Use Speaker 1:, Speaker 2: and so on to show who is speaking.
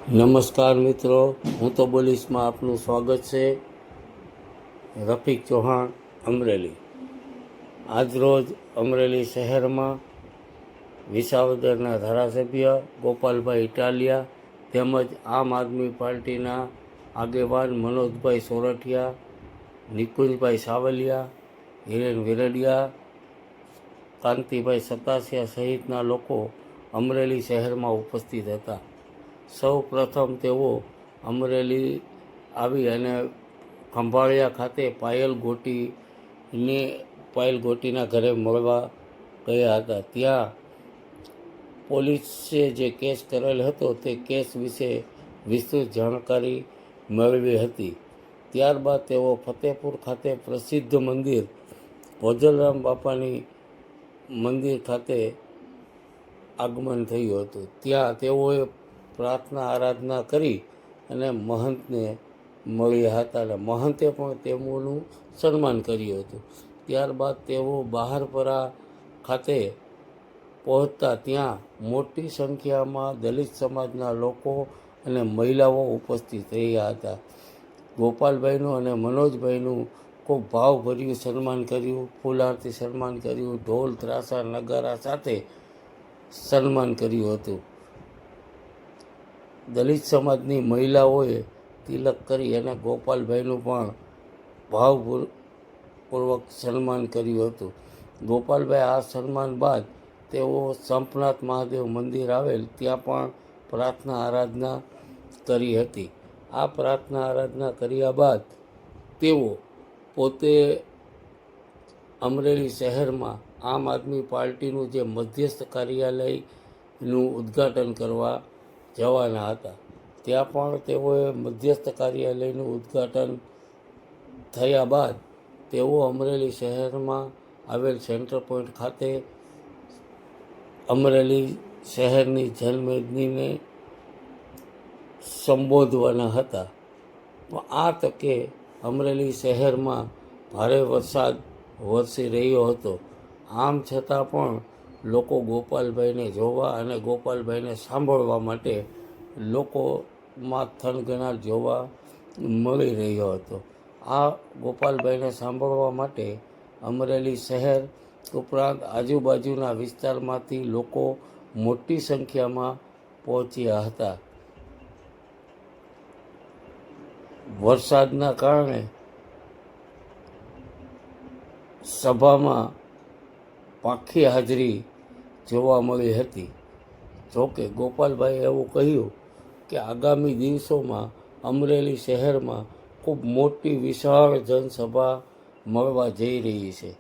Speaker 1: નમસ્કાર મિત્રો, હું તો બોલીશમાં આપનું સ્વાગત છે. રફીક ચૌહાણ, અમરેલી. આજરોજ અમરેલી શહેરમાં વિસાવદરના ધારાસભ્ય ગોપાલભાઈ ઇટાલિયા તેમજ આમ આદમી પાર્ટીના આગેવાન મનોજભાઈ સોરઠિયા, નિકુંજભાઈ સાવલિયા, હિરેન વિરડિયા, કાંતિભાઈ સતાસિયા સહિતના લોકો અમરેલી શહેરમાં ઉપસ્થિત હતા. સૌ પ્રથમ તેઓ અમરેલી આવી અને ખંભાળિયા ખાતે પાયલ ગોટીના ઘરે મળવા ગયા હતા. ત્યાં પોલીસે જે કેસ કરેલ હતો તે કેસ વિશે વિસ્તૃત જાણકારી મેળવી હતી. ત્યારબાદ તેઓ ફતેપુર ખાતે પ્રસિદ્ધ મંદિર ભોજલરામ બાપાની મંદિર ખાતે આગમન થયું હતું. ત્યાં તેઓએ પ્રાર્થના આરાધના કરી અને મહંતને મળ્યા હતા અને મહંતે પણ તેમનું સન્માન કર્યું હતું. ત્યારબાદ તેઓ બહારપરા ખાતે પહોંચતા ત્યાં મોટી સંખ્યામાં દલિત સમાજના લોકો અને મહિલાઓ ઉપસ્થિત રહ્યા હતા. ગોપાલભાઈનું અને મનોજભાઈનું ખૂબ ભાવભર્યું સન્માન કર્યું, ફૂલહારથી સન્માન કર્યું, ઢોલ ત્રાસા નગારા સાથે સન્માન કર્યું હતું. દલિત સમાજની મહિલાઓએ તિલક કરી અને ગોપાલભાઈનું પણ ભાવપૂર્વક સન્માન કર્યું હતું. ગોપાલભાઈ આ સન્માન બાદ તેઓ સંપનાથ મહાદેવ મંદિર આવેલ ત્યાં પણ પ્રાર્થના આરાધના કરી હતી. આ પ્રાર્થના આરાધના કર્યા બાદ તેઓ પોતે અમરેલી શહેરમાં આમ આદમી પાર્ટીનું જે મધ્યસ્થ કાર્યાલયનું ઉદ્ઘાટન કરવા જવાના હતા. ત્યાં પણ તેઓએ મધ્યસ્થ કાર્યાલયનું ઉદ્ઘાટન થયા બાદ તેઓ અમરેલી શહેરમાં આવેલ સેન્ટર પોઈન્ટ ખાતે અમરેલી શહેરની જનમેદનીને સંબોધવાના હતા. આ તકે અમરેલી શહેરમાં ભારે વરસાદ વરસી રહ્યો હતો. આમ છતાં પણ લોકો ગોપાલભાઈને જોવા અને ગોપાલભાઈને સાંભળવા માટે લોકોમાં થનગનાટ જોવા મળી રહ્યો હતો. આ ગોપાલભાઈને સાંભળવા માટે અમરેલી શહેર ઉપરાંત આજુબાજુના વિસ્તારમાંથી લોકો મોટી સંખ્યામાં પહોંચ્યા હતા. વરસાદના કારણે સભામાં પાખી હાજરી જોવા મળી હતી. જોકે ગોપાલભાઈએ એવું કહ્યું કે આગામી દિવસોમાં અમરેલી શહેરમાં ખૂબ મોટી વિશાળ જનસભા મળવા જઈ રહી છે.